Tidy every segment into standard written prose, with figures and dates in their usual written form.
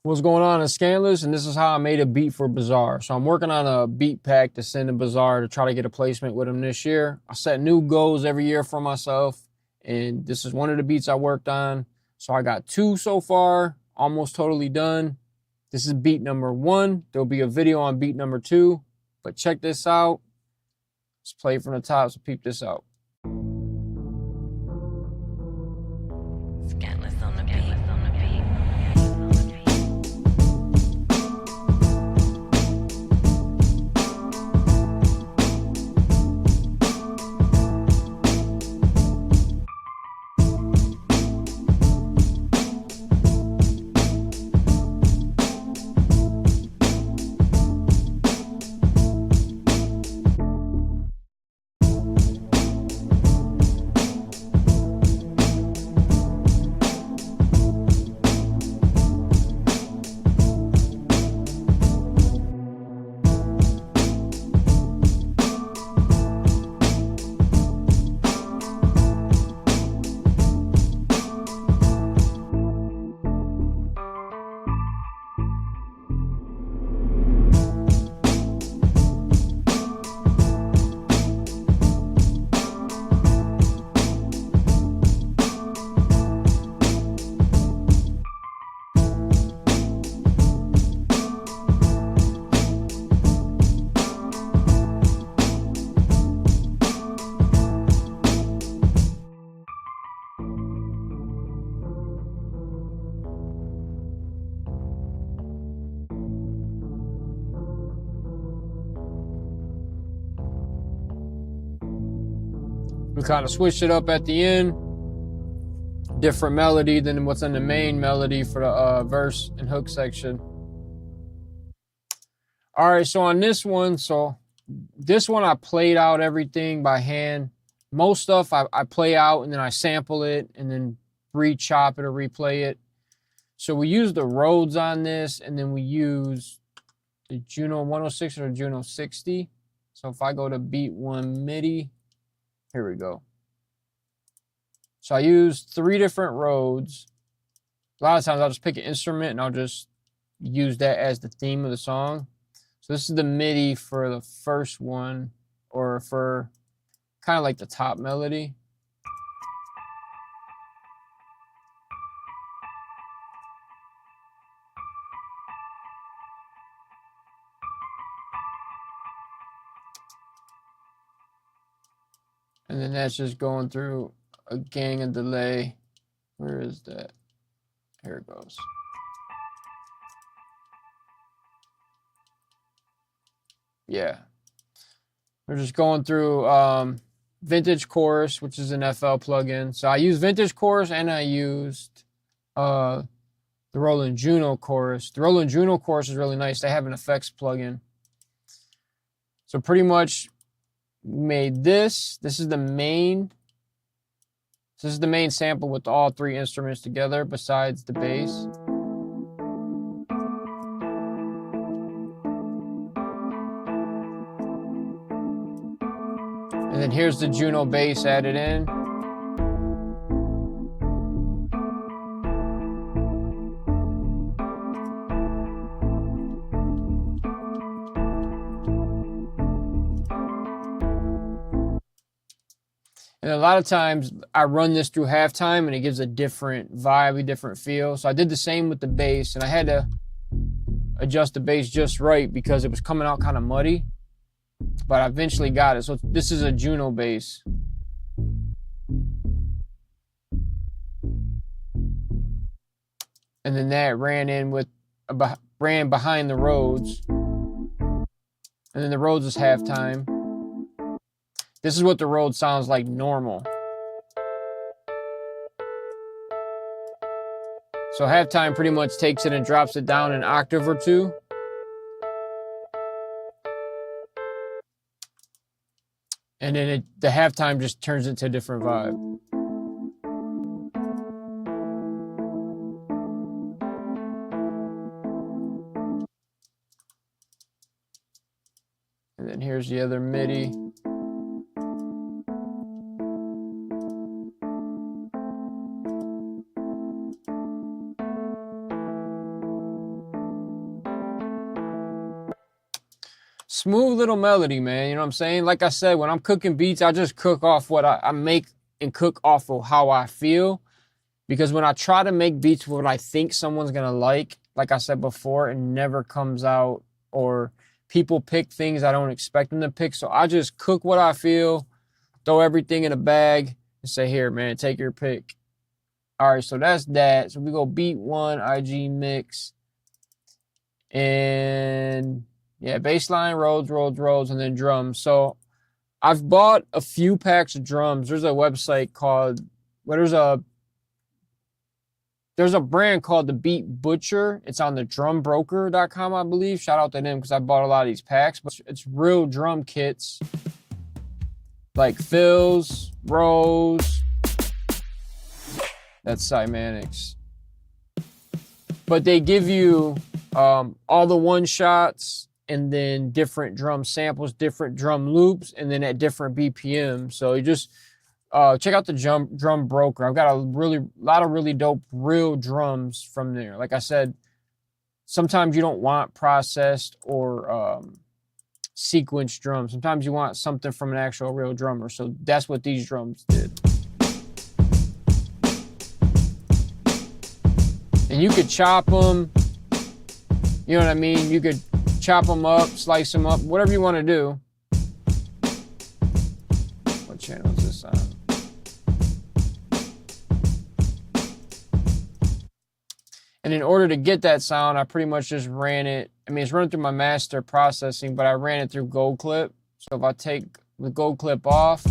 What's going on? It's Scanless, and this is how I made a beat for Bazaar. So I'm working on a beat pack to send to Bazaar to try to get a placement with him this year. I set new goals every year for myself, and this is one of the beats I worked on. So I got 2 so far, almost totally done. This is beat number 1. There'll be a video on beat number 2, but check this out. Let's play it from the top, so peep this out. Scanless on the beat. We kind of switched it up at the end. Different melody than what's in the main melody for the verse and hook section. All right, so on this one, I played out everything by hand. Most stuff I play out and then I sample it and then re-chop it or replay it. So we use the Rhodes on this, and then we use the Juno 106 or Juno 60. So if I go to Beat1 MIDI, here we go. So I used 3 different Rhodes. A lot of times I'll just pick an instrument and I'll just use that as the theme of the song. So this is the MIDI for the first one, or for kind of like the top melody. And then that's just going through a gang and delay. Where is that? Here it goes. Yeah. We're just going through Vintage Chorus, which is an FL plugin. So I used Vintage Chorus and I used the Roland Juno Chorus. The Roland Juno Chorus is really nice. They have an effects plugin. So pretty much made this. This is the main. This is the main sample with all 3 instruments together besides the bass. And then here's the Juno bass added in. And a lot of times I run this through halftime and it gives a different vibe, a different feel. So I did the same with the bass, and I had to adjust the bass just right because it was coming out kind of muddy. But I eventually got it. So this is a Juno bass. And then that ran behind the Rhodes. And then the Rhodes is halftime. This is what the Rhodes sounds like normal. So halftime pretty much takes it and drops it down an octave or 2. And then the halftime just turns into a different vibe. And then here's the other MIDI. smooth little melody, man. You know what I'm saying? Like I said, when I'm cooking beats, I just cook off what I make and cook off of how I feel. Because when I try to make beats with what I think someone's going to like I said before, it never comes out, or people pick things I don't expect them to pick. So I just cook what I feel, throw everything in a bag, and say, here, man, take your pick. All right, so that's that. So we go Beat1, IG mix. And yeah, bass line, Rhodes, and then drums. So I've bought a few packs of drums. There's a website called, there's a brand called the Beat Butcher. It's on the drumbroker.com, I believe. Shout out to them because I bought a lot of these packs. But it's real drum kits like fills, rolls. That's Cymatics. But they give you all the one shots and then different drum samples, different drum loops, and then at different BPM. So you just check out the drum broker. I've got a lot of really dope real drums from there. Like I said, sometimes you don't want processed or sequenced drums. Sometimes you want something from an actual real drummer. So that's what these drums did. And you could chop them. You know what I mean? You could chop them up, slice them up, whatever you want to do. What channel is this on? And in order to get that sound, I pretty much just ran it. I mean, it's running through my master processing, but I ran it through Gold Clip. So if I take the Gold Clip off,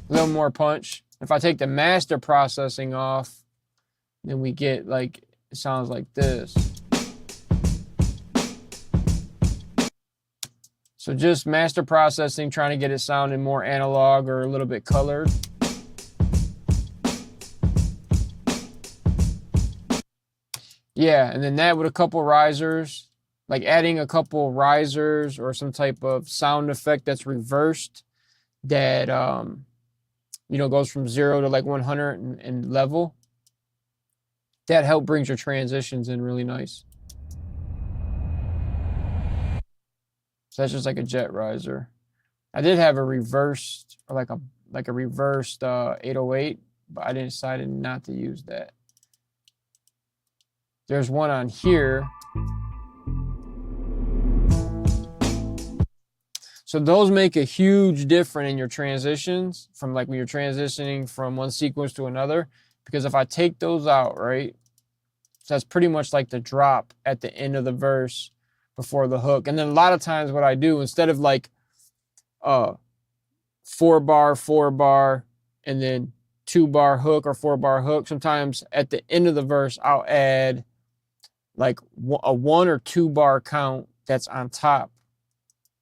a little more punch. If I take the master processing off, then we get like, it sounds like this. So just master processing, trying to get it sounding more analog or a little bit colored. Yeah, and then that with a couple risers, like adding a couple risers or some type of sound effect that's reversed that, you know, goes from 0 to like 100 and level. That help brings your transitions in really nice. So that's just like a jet riser. I did have a reversed, or like a reversed 808, but I decided not to use that. There's one on here. So those make a huge difference in your transitions from like when you're transitioning from one sequence to another. Because if I take those out, right? So that's pretty much like the drop at the end of the verse before the hook. And then a lot of times what I do, instead of like 4-bar, and then 2-bar hook or 4-bar hook, sometimes at the end of the verse, I'll add like a 1 or 2-bar count that's on top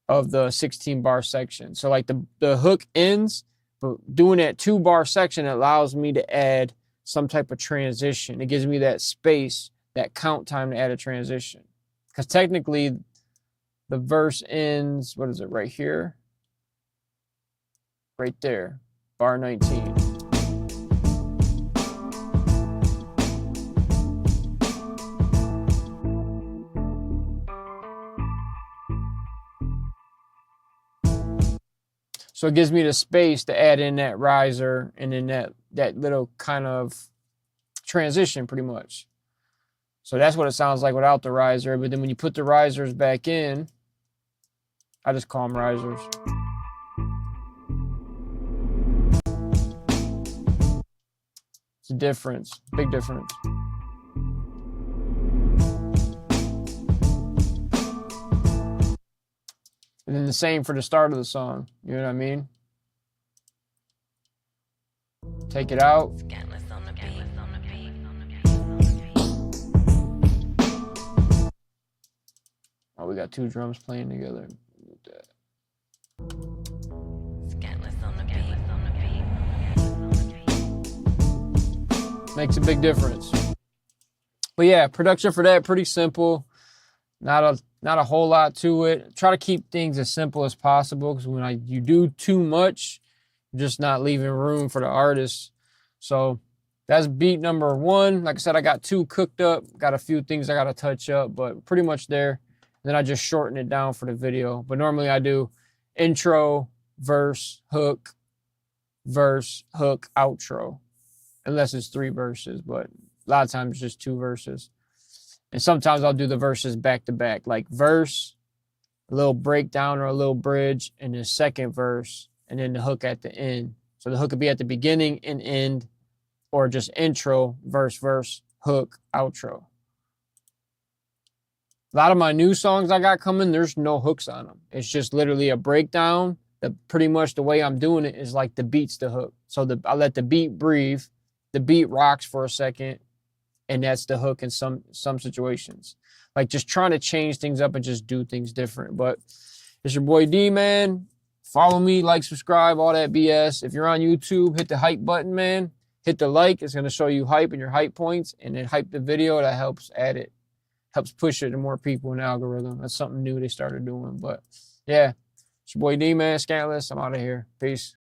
of the 16-bar section. So like the hook ends, but doing that 2-bar section allows me to add some type of transition. It gives me that space, that count time to add a transition. Because technically, the verse ends, what is it, right here? Right there, bar 19. So it gives me the space to add in that riser and then that little kind of transition pretty much. So that's what it sounds like without the riser. But then when you put the risers back in, I just call them risers. It's a difference, big difference. And then the same for the start of the song. You know what I mean? Take it out. Oh, we got two drums playing together. Makes a big difference. But yeah, production for that, pretty simple. Not a whole lot to it. Try to keep things as simple as possible, because when you do too much, just not leaving room for the artist. So that's beat number 1. Like I said, I got 2 cooked up. Got a few things I got to touch up, but pretty much there. Then I just shorten it down for the video. But normally I do intro, verse, hook, outro. Unless it's 3 verses, but a lot of times it's just 2 verses. And sometimes I'll do the verses back to back, like verse, a little breakdown or a little bridge, and then second verse, and then the hook at the end. So the hook could be at the beginning and end, or just intro, verse, hook, outro. A lot of my new songs I got coming, there's no hooks on them. It's just literally a breakdown. Pretty much the way I'm doing it is like the beat's the hook. So I let the beat breathe. The beat rocks for a second, and that's the hook in some situations. Like just trying to change things up and just do things different. But it's your boy D, man. Follow me, like, subscribe, all that BS. If you're on YouTube, hit the hype button, man. Hit the like. It's going to show you hype and your hype points. And then hype the video. That helps add it. Helps push it to more people in the algorithm. That's something new they started doing. But yeah, it's your boy D, man. Scantless. I'm out of here. Peace.